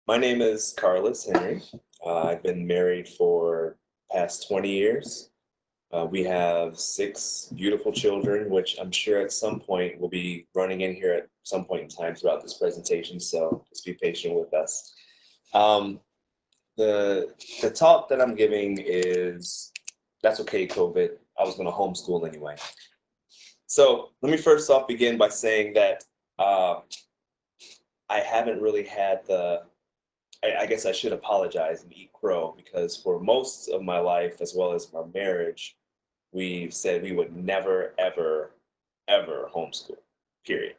My name is Carlus Henry. I've been married for past 20 years. We have 6 beautiful children, which I'm sure at some point will be running in here at some point in time throughout this presentation, so just be patient with us. Um, the talk that I'm giving is, that's okay, COVID. I was going to homeschool anyway. So let me first off begin by saying that uh, I haven't really had I guess I should apologize and eat crow because for most of my life, as well as my marriage, we've said we would never, ever, ever homeschool, period.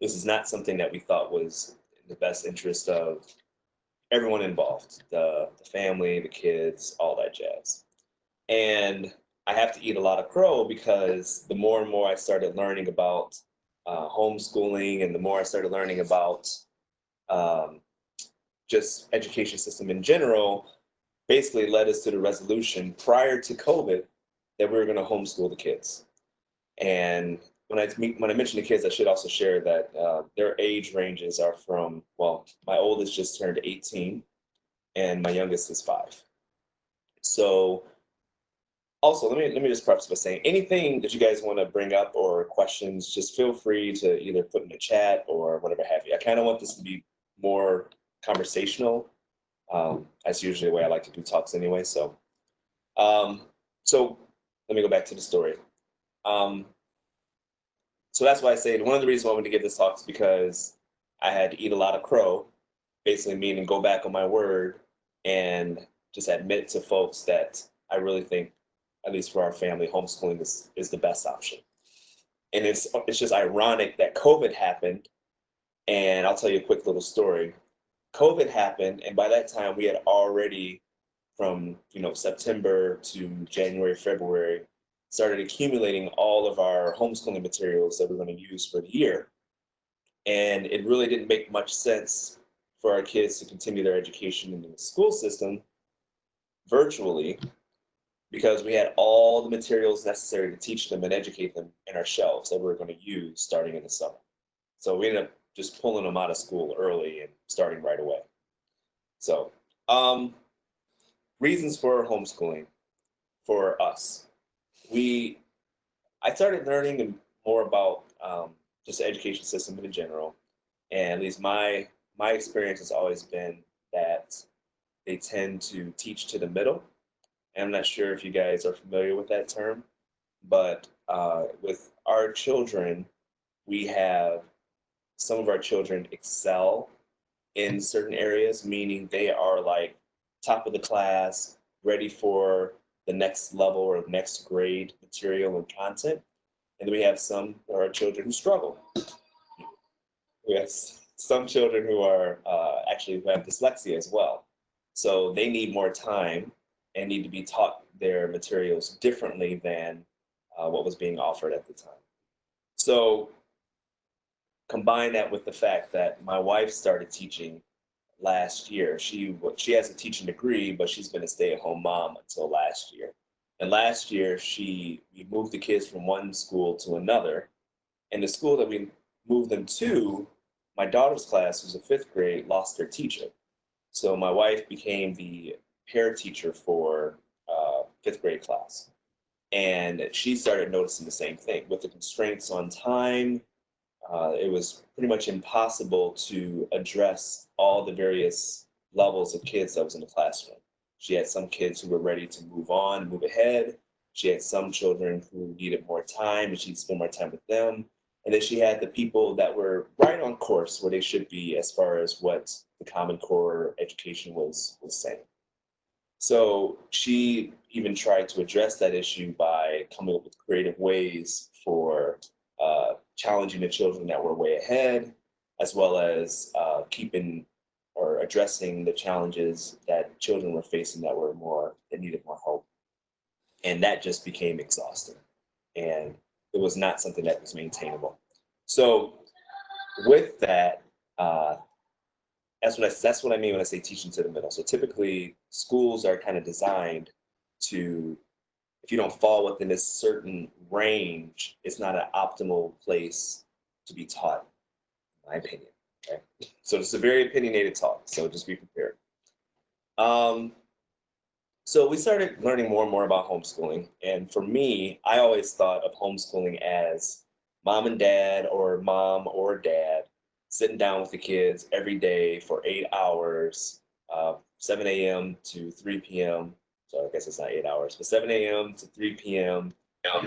This is not something that we thought was in the best interest of everyone involved, the family, the kids, all that jazz. And I have to eat a lot of crow because the more and more I started learning about homeschooling and the more I started learning about um, just education system in general, basically led us to the resolution prior to COVID that we were going to homeschool the kids. And when I mention the kids, I should also share that their age ranges are from, well, my oldest just turned 18 and my youngest is 5. So also, let me just preface by saying anything that you guys want to bring up or questions, just feel free to either put in the chat or whatever have you. I kind of want this to be more conversational. That's usually the way I like to do talks anyway. Um, so let me go back to the story. Um, so that's why I say one of the reasons why I wanted to give this talk is because I had to eat a lot of crow, basically meaning go back on my word and just admit to folks that I really think, at least for our family, homeschooling is the best option. And it's just ironic that COVID happened, and I'll tell you a quick little story. COVID happened, and by that time we had already, from September to January, February, started accumulating all of our homeschooling materials that we're going to use for the year. And it really didn't make much sense for our kids to continue their education in the school system virtually because we had all the materials necessary to teach them and educate them in our shelves that we were going to use starting in the summer. So we ended up just pulling them out of school early and starting right away. So, reasons for homeschooling for us. I started learning more about just the education system in general, and at least my experience has always been that they tend to teach to the middle. And I'm not sure if you guys are familiar with that term, but with our children, we have some of our children excel in certain areas, meaning they are like top of the class, ready for the next level or next grade material and content. And then we have some of our children who struggle. We have some children who are actually who have dyslexia as well. So they need more time and need to be taught their materials differently than what was being offered at the time. So combine that with the fact that my wife started teaching last year. She has a teaching degree, but she's been a stay-at-home mom until last year. And last year, we moved the kids from one school to another. And the school that we moved them to, my daughter's class, who's a 5th grade, lost their teacher. So my wife became the pair teacher for 5th grade class. And she started noticing the same thing with the constraints on time. It was pretty much impossible to address all the various levels of kids that was in the classroom. She had some kids who were ready to move on, move ahead. She had some children who needed more time and she'd spend more time with them. And then she had the people that were right on course where they should be as far as what the Common Core education was saying. So she even tried to address that issue by coming up with creative ways for challenging the children that were way ahead, as well as keeping or addressing the challenges that children were facing that needed more help. And that just became exhausting. And it was not something that was maintainable. So with that, uh, that's what I mean when I say teaching to the middle. So typically schools are kind of designed to, if you don't fall within this certain range, it's not an optimal place to be taught, in my opinion. Okay? So it's a very opinionated talk, so just be prepared. Um, so we started learning more and more about homeschooling. And for me, I always thought of homeschooling as mom and dad, or mom or dad, sitting down with the kids every day for 8 hours, 7 a.m. to 3 p.m. So I guess it's not 8 hours, but 7 a.m. to 3 p.m.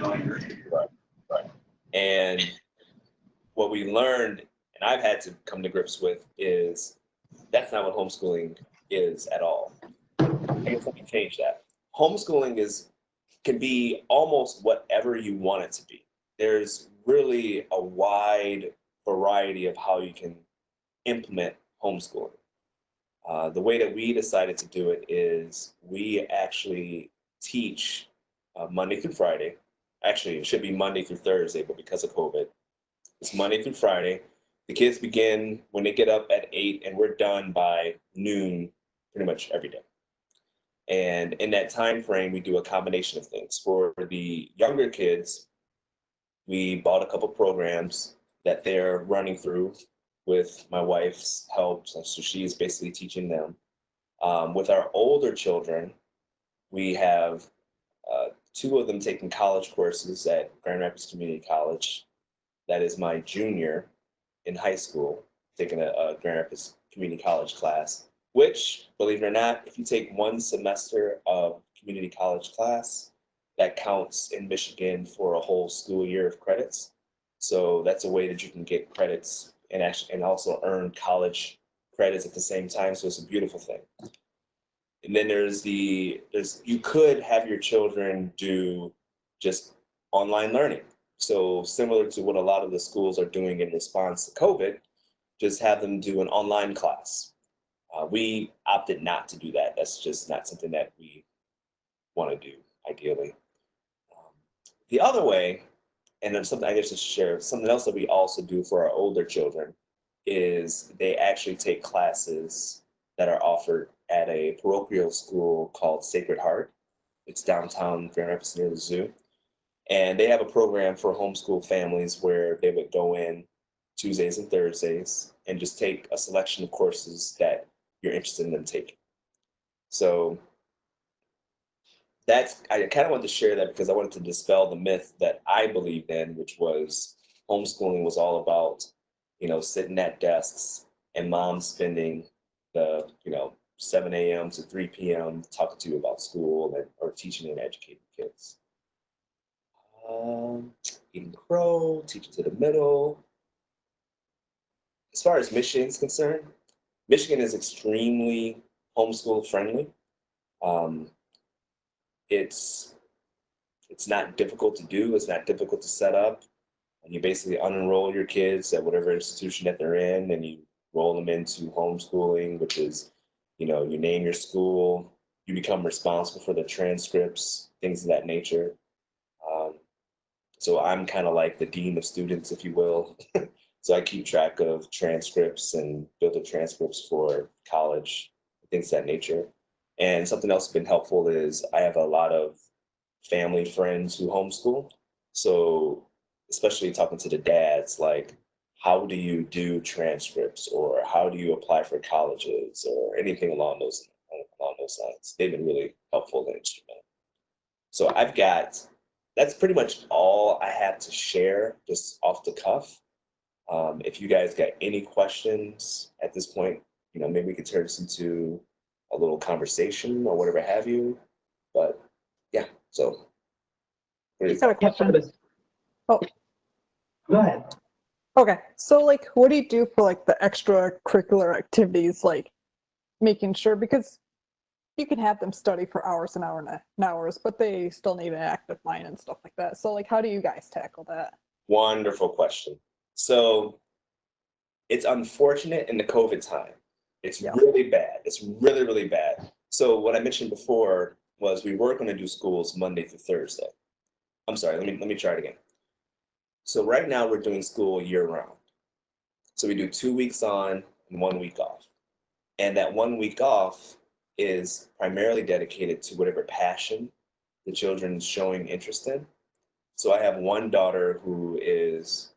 Right, right. And what we learned, and I've had to come to grips with, is that's not what homeschooling is at all. I guess let me change that. Homeschooling can be almost whatever you want it to be. There's really a wide variety of how you can implement homeschooling. The way that we decided to do it is we actually teach Monday through Friday. Actually, it should be Monday through Thursday, but because of COVID, it's Monday through Friday. The kids begin when they get up at 8, and we're done by noon pretty much every day. And in that time frame, we do a combination of things. For the younger kids, we bought a couple programs that they're running through with my wife's help. So she's basically teaching them. With our older children, we have two of them taking college courses at Grand Rapids Community College. That is my junior in high school, taking a Grand Rapids Community College class, which, believe it or not, if you take one semester of community college class, that counts in Michigan for a whole school year of credits. So that's a way that you can get credits and actually and also earn college credits at the same time. So it's a beautiful thing. And then there's you could have your children do just online learning. So similar to what a lot of the schools are doing in response to COVID, just have them do an online class. We opted not to do that. That's just not something that we want to do, ideally. Um, the other way, and then something I guess to share, something else that we also do for our older children is they actually take classes that are offered at a parochial school called Sacred Heart. It's downtown Grand Rapids near the zoo. And they have a program for homeschool families where they would go in Tuesdays and Thursdays and just take a selection of courses that you're interested in them taking. So I kind of wanted to share that because I wanted to dispel the myth that I believed in, which was homeschooling was all about, sitting at desks and mom spending the, 7 a.m. to 3 p.m. talking to you about school or teaching and educating kids. Um, Eating crow, teaching to the middle. As far as Michigan is concerned, Michigan is extremely homeschool friendly. Um, it's it's not difficult to do. It's not difficult to set up. And you basically unenroll your kids at whatever institution that they're in, and you roll them into homeschooling, which is, you name your school, you become responsible for the transcripts, things of that nature. Um, so I'm kind of like the dean of students, if you will. So I keep track of transcripts and build the transcripts for college, things of that nature. And something else that's been helpful is I have a lot of family friends who homeschool. So especially talking to the dads, like, how do you do transcripts, or how do you apply for colleges, or anything along those lines? They've been really helpful and instrumental. So that's pretty much all I have to share just off the cuff. If you guys got any questions at this point, maybe we could turn this into a little conversation or whatever have you. But yeah, so Just got a question. Oh, Go ahead. okay. So, like, what do you do for like the extracurricular activities, like making sure, because you can have them study for hours and hours and hours, but they still need an active mind and stuff like that. So, like, how do you guys tackle that? wonderful question. So it's unfortunate in the COVID time. It's Yeah. really bad. It's really, really bad. So what I mentioned before was we were going to do schools Monday through Thursday. I'm sorry, let me try it again. So right now we're doing school year round. So we do 2 weeks on and 1 week off. And that 1 week off is primarily dedicated to whatever passion the children's showing interest in. So I have one daughter who is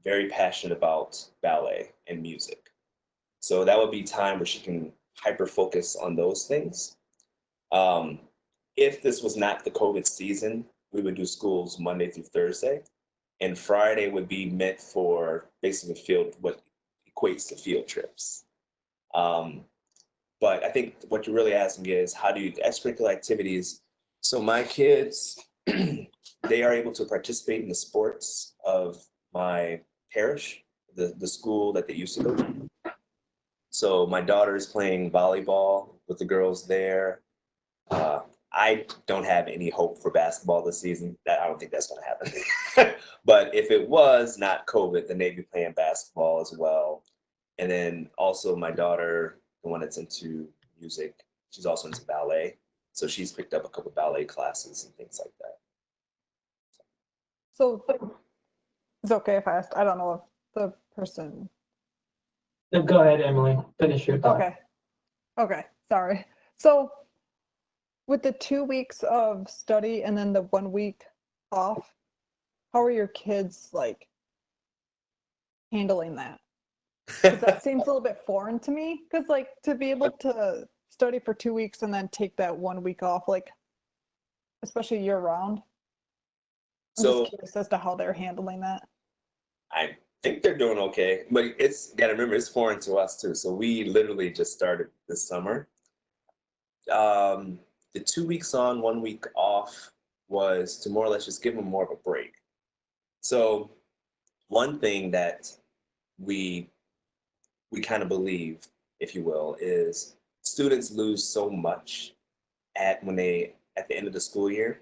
very passionate about ballet and music. So that would be time where she can hyper focus on those things. Um, if this was not the COVID season, we would do schools Monday through Thursday, and Friday would be meant for basically field, what equates to field trips. Um, but I think what you're really asking is how do you extracurricular activities? So my kids, they are able to participate in the sports of my parish, the school that they used to go to. So my daughter is playing volleyball with the girls there. Uh, I don't have any hope for basketball this season. That I don't think that's going to happen. But if it was not COVID, then they'd be playing basketball as well. And then also my daughter, the one that's into music, she's also into ballet. So she's picked up a couple ballet classes and things like that. So it's okay if I asked. I don't know if the person. No, go ahead, Emily. Finish your thought. Okay. Okay. Sorry. So with the 2 weeks of study and then the 1 week off, how are your kids like handling that? Because that seems a little bit foreign to me. Because like to be able to study for 2 weeks and then take that 1 week off, like especially year round. I'm So just curious as to how they're handling that. I think they're doing okay, but it's gotta remember it's foreign to us too. So we literally just started this summer. The 2 weeks on, 1 week off was to more or less just give them more of a break. So one thing that we we kind of believe, if you will, is students lose so much at the end of the school year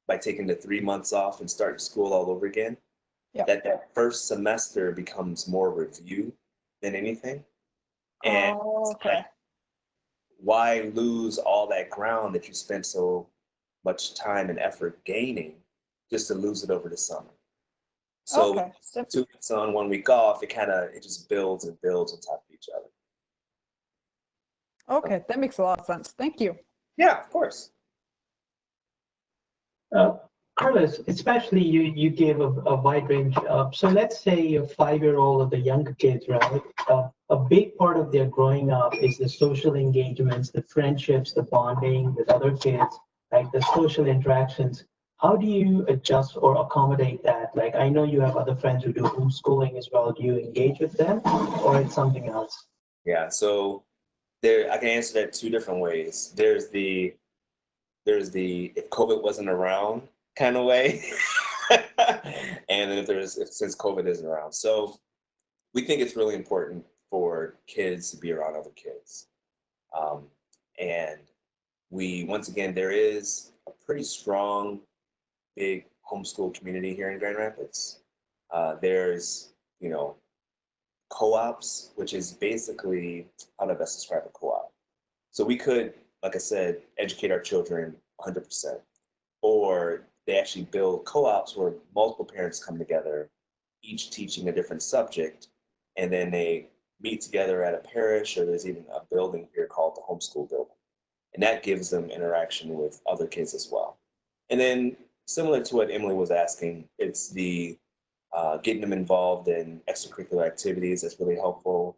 by taking the 3 months off and starting school all over again. Yeah. That first semester becomes more review than anything. And Oh, it's like, okay. why lose all that ground that you spent so much time and effort gaining just to lose it over the summer? So Okay. 2 weeks on, 1 week off, it just builds and builds on top of each other. Okay, that makes a lot of sense. Thank you. Yeah, of course. Uh, Carlos, especially you gave a wide range. So let's say a 5-year-old or the younger kids, right? A big part of their growing up is the social engagements, the friendships, the bonding with other kids, like the social interactions. How do you adjust or accommodate that? Like, I know you have other friends who do homeschooling as well. Do you engage with them, or it's something else? Yeah, so I can answer that two different ways. There's the if COVID wasn't around kind of way, and then since COVID isn't around. So we think it's really important for kids to be around other kids, um, and once again there is a pretty strong, big homeschool community here in Grand Rapids. There's co-ops, which is basically how to best describe a co-op. So we could, like I said, educate our children 100%. Or they actually build co-ops where multiple parents come together, each teaching a different subject, and then they meet together at a parish, or there's even a building here called the homeschool building. And that gives them interaction with other kids as well. And then similar to what Emily was asking, it's the getting them involved in extracurricular activities that's really helpful.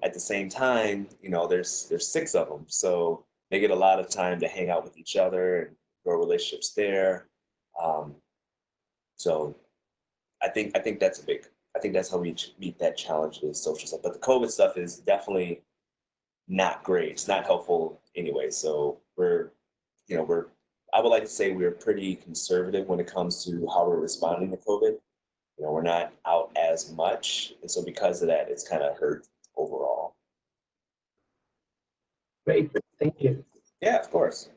At the same time, there's six of them, so they get a lot of time to hang out with each other and grow relationships there. Um, so I think that's a big. I think that's how we meet that challenge, the social stuff. But the COVID stuff is definitely not great. It's not helpful anyway. So we're. I would like to say we're pretty conservative when it comes to how we're responding to COVID. We're not out as much, and so because of that, it's kind of hurt overall. Great, thank you. Yeah, of course.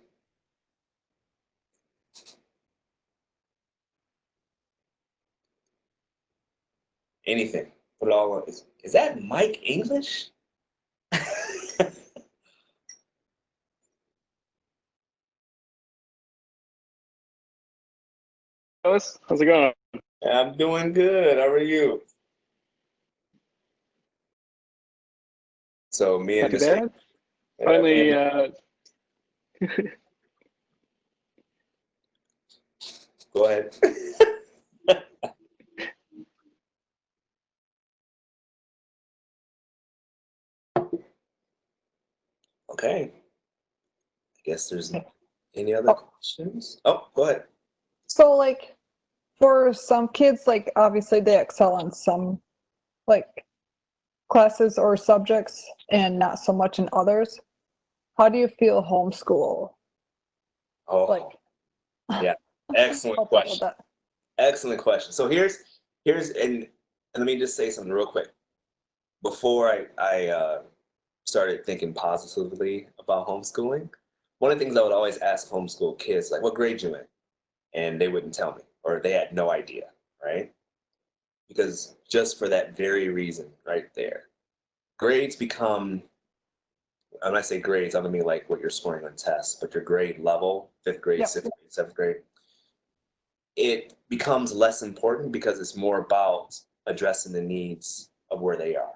Anything. Put it all on. Is that Mike English? How's it going? I'm doing good. How are you? So me Not and too Mr. bad. Yeah, Finally, go ahead. Okay. I guess there's Okay. any other Oh. questions? Oh, go ahead. So like for some kids, like obviously they excel in some like classes or subjects and not so much in others. How do you feel homeschool Oh, like yeah. Excellent help out with question. that? Excellent question. So and let me just say something real quick. Before I started thinking positively about homeschooling, one of the things I would always ask homeschool kids, like, what grade you in? And they wouldn't tell me, or they had no idea, right? Because just for that very reason right there, grades become, when I say grades, I don't mean like what you're scoring on tests, but your grade level, fifth grade, Yep. sixth grade, seventh grade, it becomes less important because it's more about addressing the needs of where they are.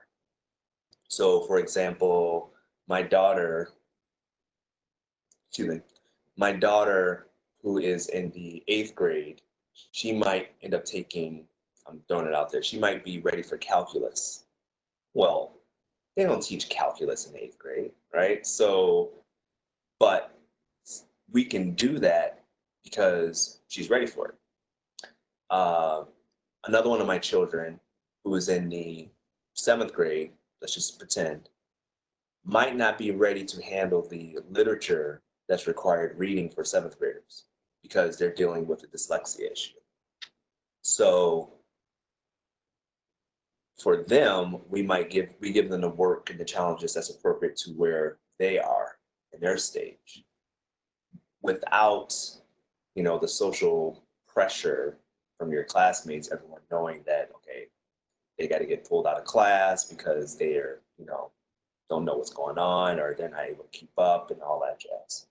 So, for example, my daughter, excuse me, my daughter who is in the 8th grade, she might end up taking, I'm throwing it out there, she might be ready for calculus. Well, they don't teach calculus in 8th grade, right? So, but we can do that because she's ready for it. Uh, Another one of my children who is in the 7th grade, let's just pretend, might not be ready to handle the literature that's required reading for 7th graders because they're dealing with a dyslexia issue. So for them, we give them the work and the challenges that's appropriate to where they are in their stage without, the social pressure from your classmates, everyone knowing that, okay, they got to get pulled out of class because they're, don't know what's going on or they're not able to keep up and all that jazz.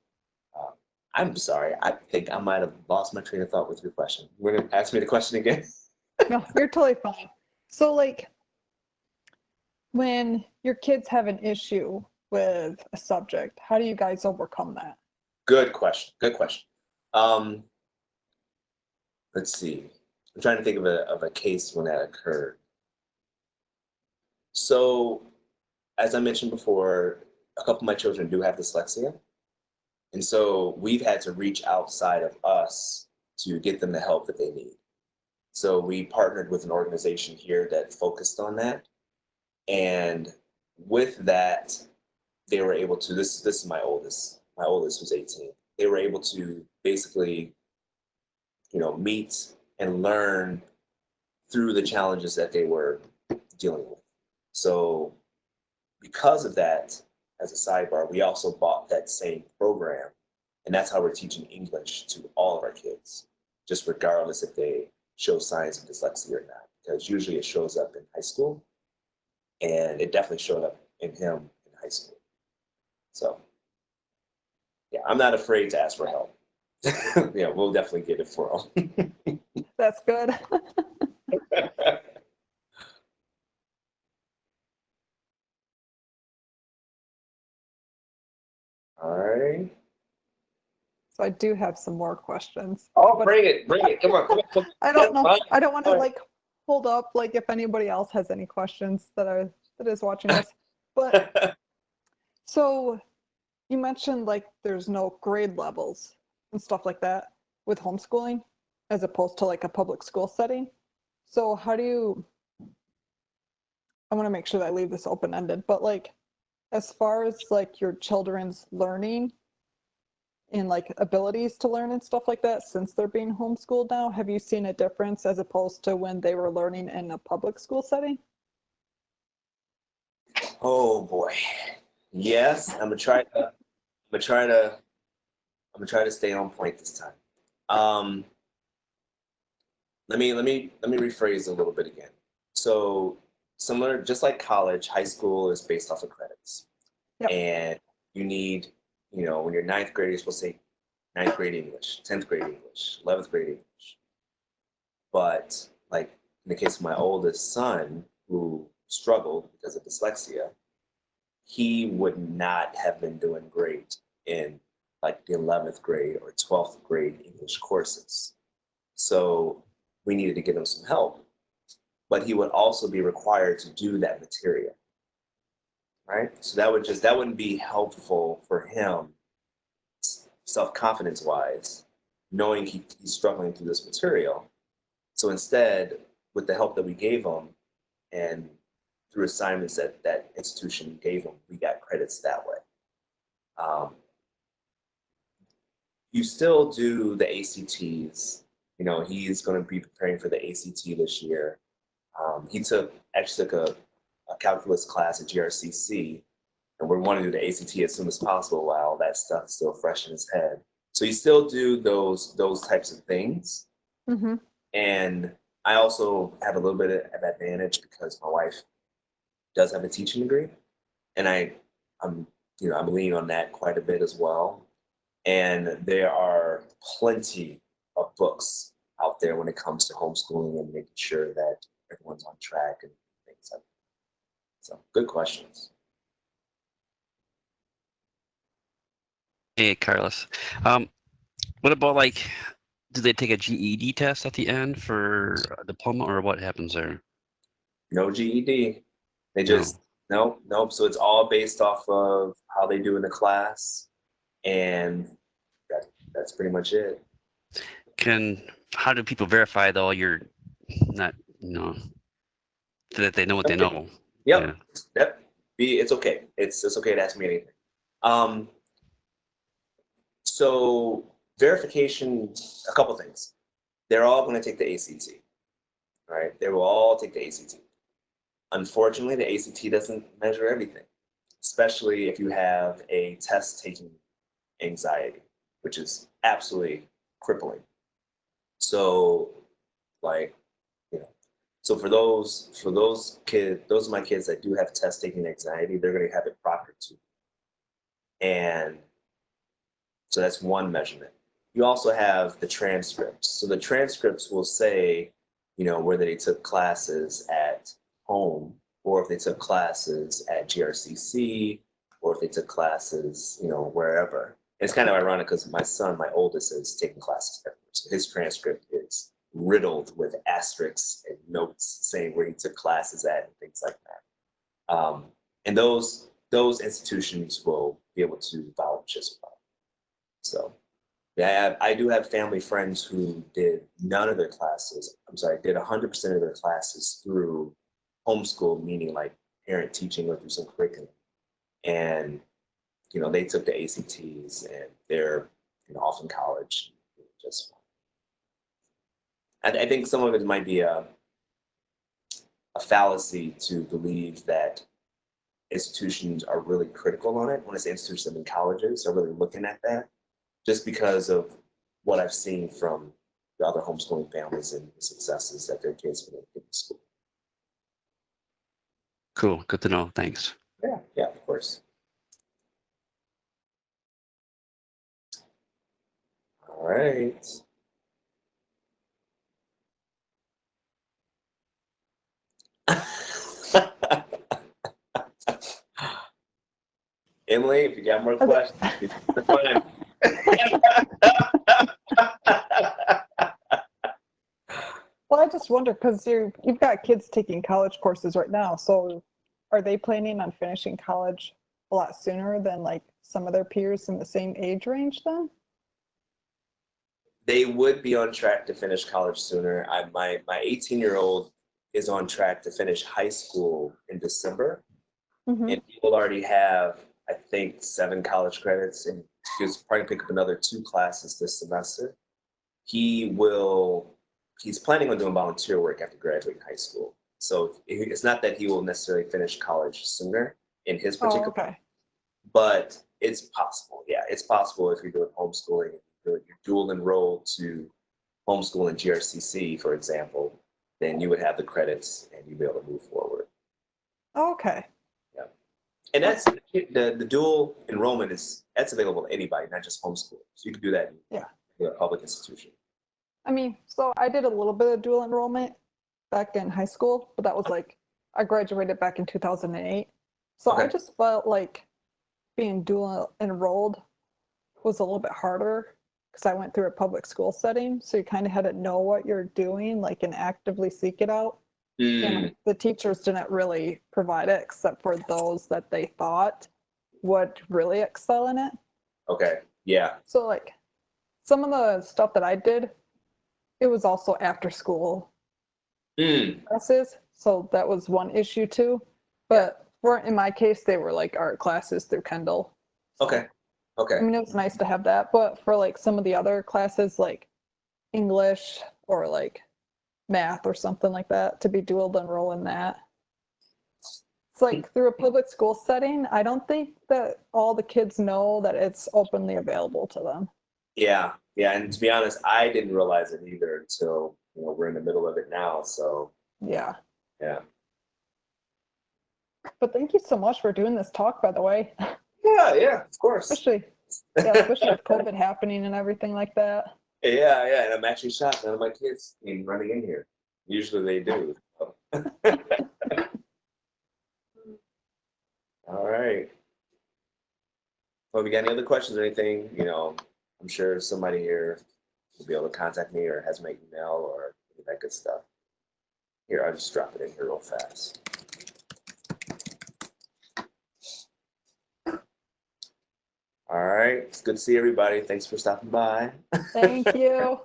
Um, I'm sorry. I think I might have lost my train of thought with your question. You're going to ask me the question again? No, you're totally fine. So like when your kids have an issue with a subject, how do you guys overcome that? Good question. Good question. Um, let's see. I'm trying to think of a case when that occurred. So, as I mentioned before, a couple of my children do have dyslexia. And so we've had to reach outside of us to get them the help that they need. So we partnered with an organization here that focused on that. And with that, they were able to, this is my oldest. My oldest was 18. They were able to basically, meet and learn through the challenges that they were dealing with. So because of that, as a sidebar, we also bought that same program. And that's how we're teaching English to all of our kids, just regardless if they show signs of dyslexia or not. Because usually it shows up in high school, and it definitely showed up in him in high school. So, yeah, I'm not afraid to ask for help. Yeah, we'll definitely get it for him. That's good. All right. So I do have some more questions. Oh, but bring it. Come on. I don't know. Fine. I don't want to Fine. like hold up like if anybody else has any questions that is watching this. But so you mentioned like there's no grade levels and stuff like that with homeschooling as opposed to like a public school setting. So how do you, I want to make sure that I leave this open-ended, but like as far as like your children's learning and like abilities to learn and stuff like that since they're being homeschooled now, have you seen a difference as opposed to when they were learning in a public school setting? Oh boy. Yes, I'm gonna try to stay on point this time. Um, let me rephrase a little bit again. So similar, just like college, high school is based off of credits, Yep. and you need, when you're ninth grade, you're supposed to say ninth grade English, 10th grade English, 11th grade English. But like in the case of my oldest son, who struggled because of dyslexia, he would not have been doing great in like the 11th grade or 12th grade English courses. So we needed to give him some help, but he would also be required to do that material. right? So that wouldn't be helpful for him, self-confidence wise, knowing he's struggling through this material. So instead, with the help that we gave him and through assignments that that institution gave him, we got credits that way. Um, you still do the ACTs. You know, he's going to be preparing for the ACT this year. He actually took a calculus class at GRCC, and we're wanting to do the ACT as soon as possible while that stuff is still fresh in his head. So you still do those types of things. Mm-hmm. And I also have a little bit of advantage because my wife does have a teaching degree, and I'm I'm leaning on that quite a bit as well. And there are plenty of books out there when it comes to homeschooling and making sure that everyone's on track and things like that. So good questions. Hey, Carlos. What about like, do they take a GED test at the end for a diploma, or what happens there? No GED. They No. just nope. So it's all based off of how they do in the class, and that's pretty much it. How do people verify though you're not, that they know what they Okay. know? Yep. Yep. It's okay. It's okay to ask me anything. Um, so verification, a couple things. They're all going to take the ACT, right? They will all take the ACT. Unfortunately, the ACT doesn't measure everything, especially if you have a test taking anxiety, which is absolutely crippling. So, like, you know, so for those kids, those are my kids that do have test taking anxiety, they're going to have it proctored too. And so that's one measurement. You also have the transcripts. So the transcripts will say, whether they took classes at home or if they took classes at GRCC or if they took classes, wherever. It's kind of ironic because my son, my oldest, is taking classes everywhere. So his transcript is riddled with asterisks and notes saying where he took classes at and things like that. And those institutions will be able to vouch as well. So yeah, I do have family friends who did none of their classes. I'm sorry, did 100% of their classes through homeschool, meaning like parent teaching or through some curriculum. And, they took the ACTs and they're, off in college. Just, I think some of it might be a fallacy to believe that institutions are really critical on it. When I say institutions, I mean colleges are really looking at that, just because of what I've seen from the other homeschooling families and the successes that their kids have been in school. Cool. Good to know. Thanks. Yeah, of course. All right. Emily, if you got more questions, it's fine. Well, I just wonder because you've got kids taking college courses right now. So are they planning on finishing college a lot sooner than like some of their peers in the same age range then? They would be on track to finish college sooner. My 18-year-old is on track to finish high school in December. Mm-hmm. And he will already have, I think, 7 college credits, and he's probably pick up another 2 classes this semester. He's planning on doing volunteer work after graduating high school. So it's not that he will necessarily finish college sooner in his particular, okay. but it's possible. Yeah, it's possible if you're doing homeschooling, you're dual enrolled to homeschool and GRCC, for example, then you would have the credits and you'd be able to move forward. Okay. Yeah. And that's the dual enrollment that's available to anybody, not just homeschool. So you can do that in a public institution. I mean, so I did a little bit of dual enrollment back in high school, but that was like, I graduated back in 2008. So I just felt like being dual enrolled was a little bit harder because I went through a public school setting. So you kind of had to know what you're doing, like, and actively seek it out. Mm, the teachers didn't really provide it except for those that they thought would really excel in it. okay. Yeah. So like some of the stuff that I did, it was also after school Mm, classes. So that was one issue too. But for in my case, they were like art classes through Kendall. So, okay. Okay. I mean, it was nice to have that. But for like some of the other classes, like English or like math or something like that, to be dual enroll in that. It's like through a public school setting, I don't think that all the kids know that it's openly available to them. Yeah. Yeah. And to be honest, I didn't realize it either until, we're in the middle of it now. So Yeah. yeah. But thank you so much for doing this talk, by the way. Yeah. Yeah. Of course. Especially, yeah, especially with COVID happening and everything like that. Yeah. Yeah. And I'm actually shocked. None of my kids came running in here. Usually they do. All right. Well, if you got any other questions or anything, I'm sure somebody here will be able to contact me or has my email or any of that good stuff. Here, I'll just drop it in here real fast. All right. It's good to see everybody. Thanks for stopping by. Thank you.